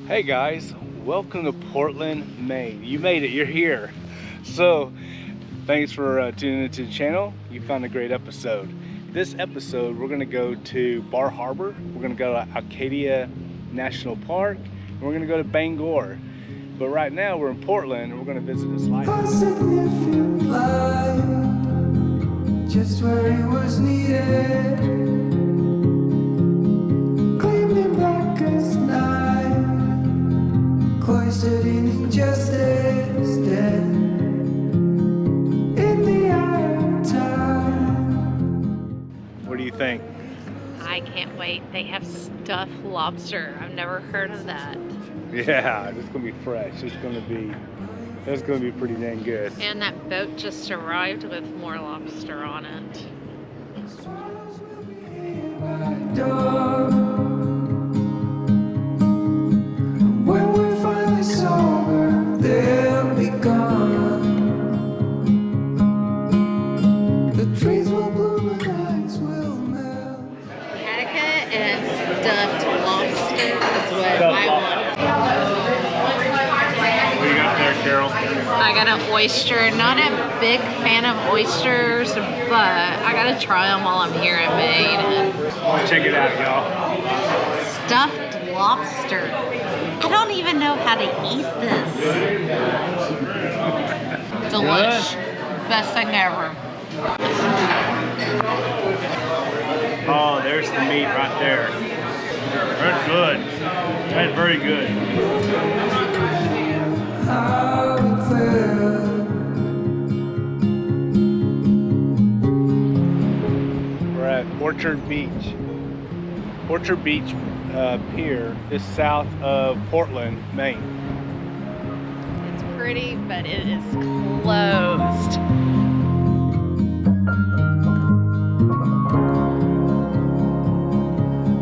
Hey guys, welcome to Portland, Maine. You made it, you're here. So, thanks for tuning into the channel. You found a great episode. This episode, we're gonna go to Bar Harbor. We're gonna go to Acadia National Park, and we're gonna go to Bangor. But right now, we're in Portland, and we're gonna visit this lighthouse. Just where it was needed, gleamed in black as night, cloistered in injustice, dead in the eye of time. What do you think? I can't wait. They have stuffed lobster. I've never heard of that. Yeah, it's gonna be fresh. It's gonna be pretty dang good. And that boat just arrived with more lobster on it. When we're finally sober, they'll be gone. The trees will bloom and ice will melt. Attica and stuffed lobster is what Stuffed I want. What do you got there, Carol? I got an oyster. Not a big fan of oysters, but I gotta try them while I'm here in Maine. Check it out, y'all. Stuffed lobster. I don't even know how to eat this. Delish. Best thing ever. Oh, there's the meat right there. That's good. That's very good. How it felt. We're at Orchard Beach. Orchard Beach Pier is south of Portland, Maine. It's pretty, but it is closed.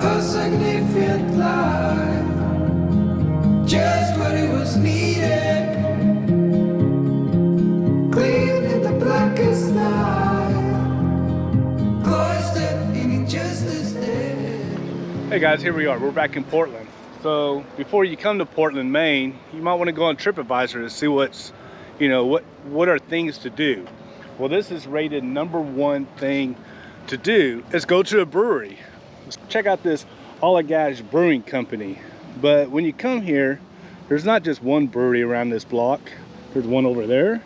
A significant life, just what it was needed, clean in the blackest night, cloistered in injustice dead. Hey guys, here we are. We're back in Portland. So before you come to Portland, Maine, you might want to go on TripAdvisor to see what's, what are things to do. Well, this is rated #1 thing to do is go to a brewery. Check out this Allagash Brewing Company. But when you come here, there's not just one brewery around this block. There's one over there,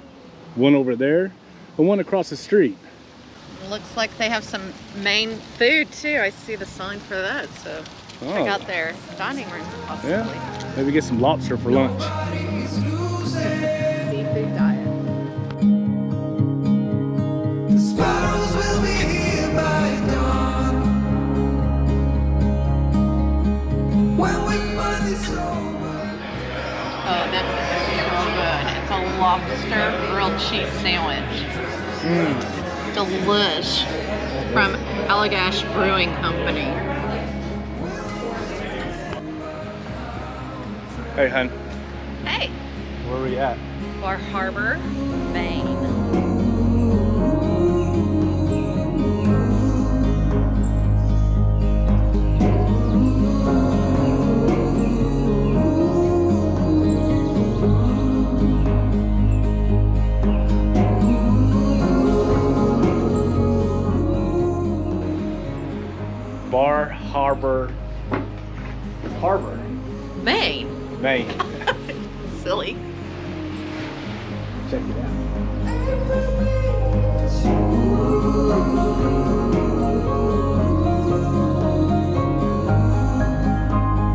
and one across the street. Looks like they have some Maine food too. I see the sign for that, so check out their dining room possibly. Yeah, maybe get some lobster for lunch. Nobody's losing. Seafood diet. The sparrows will be here by dawn. When we finally sober. Oh, that's so good. It's a lobster grilled cheese sandwich. Delish from Allagash Brewing Company. Hey, hun, Hey, where are we at? Bar Harbor, Maine. Bar Harbor, Maine. Maine. Silly. Check it out.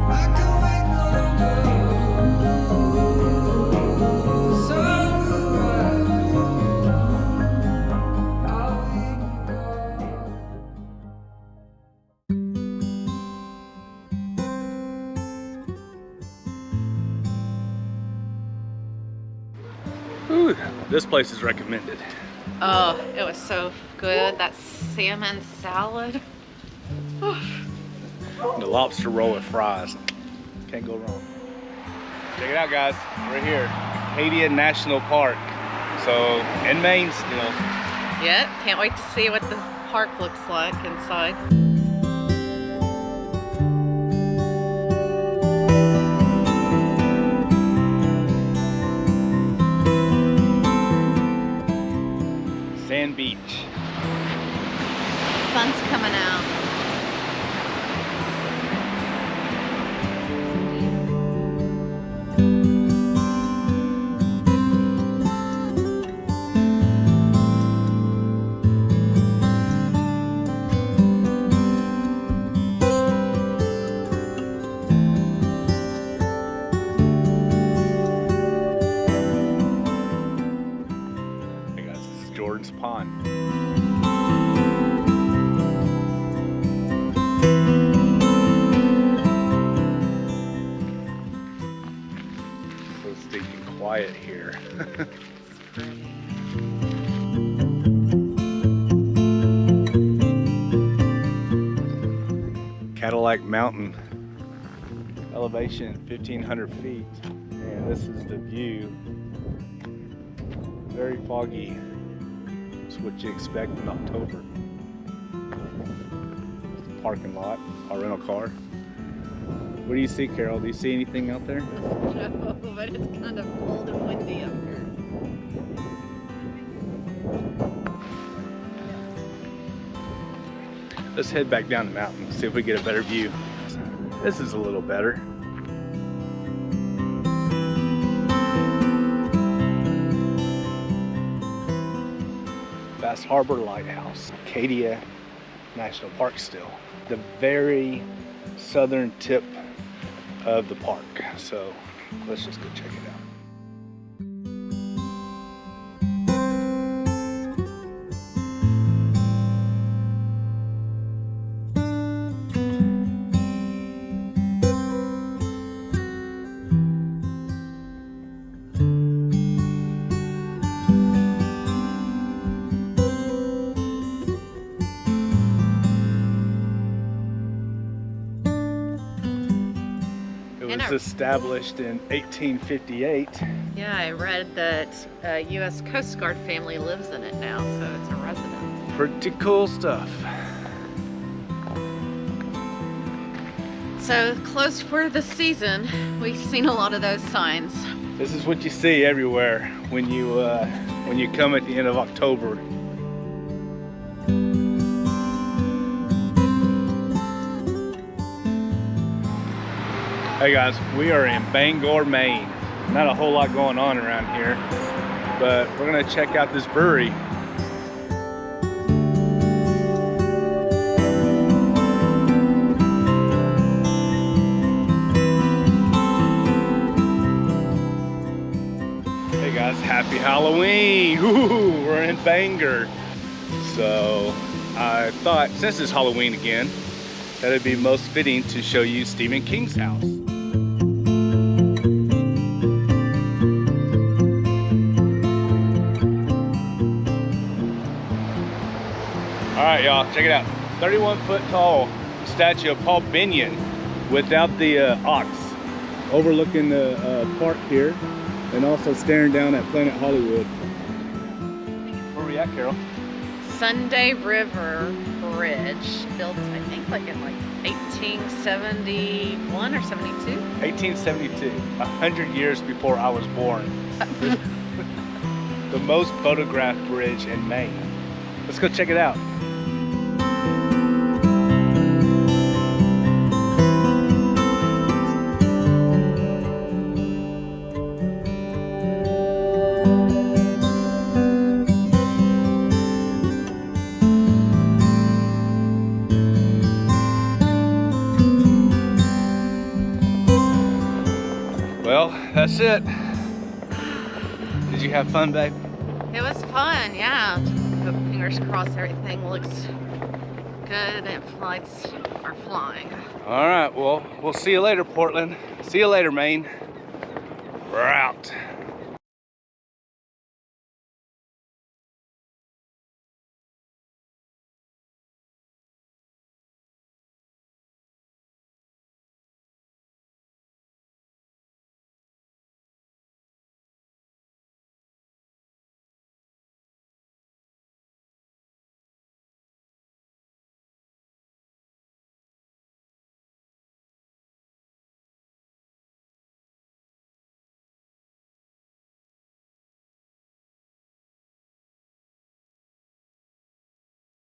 I can wait no longer. The sun will rise. I'll leave Ooh, this place is recommended. Oh, it was so good. That salmon salad. The lobster roll with fries. Can't go wrong. Check it out, guys. We're here. Acadia National Park. So, in Maine still. Yep, can't wait to see what the park looks like inside. quiet here. Cadillac Mountain, elevation 1,500 feet, and this is the view. Very foggy. It's what you expect in October. Parking lot, our rental car. What do you see, Carol? Do you see anything out there? No, but it's kind of cold and windy up here. Let's head back down the mountain, see if we get a better view. This is a little better. That's Harbor Lighthouse, Acadia National Park still. The very southern tip of the park. So let's just go check it out. It was established in 1858. Yeah, I read that a U.S. Coast Guard family lives in it now, so it's a residence. Pretty cool stuff. So closed for the season. We've seen a lot of those signs. This is what you see everywhere when you come at the end of October. Hey guys, we are in Bangor, Maine. Not a whole lot going on around here, but we're gonna check out this brewery. Hey guys, happy Halloween! Ooh, we're in Bangor. So I thought, since it's Halloween again, that it'd be most fitting to show you Stephen King's house. All right, y'all, check it out. 31-foot tall statue of Paul Bunyan without the ox, overlooking the park here, and also staring down at Planet Hollywood. Where are we at, Carol? Sunday River Bridge, built I think like in 1871 or 72. 1872, 100 years before I was born. The most photographed bridge in Maine. Let's go check it out. Well, that's it. Did you have fun, babe? It was fun, yeah. Hope, fingers crossed, everything looks good and flights are flying. All right, well, we'll see you later, Portland. See you later, Maine. We're out.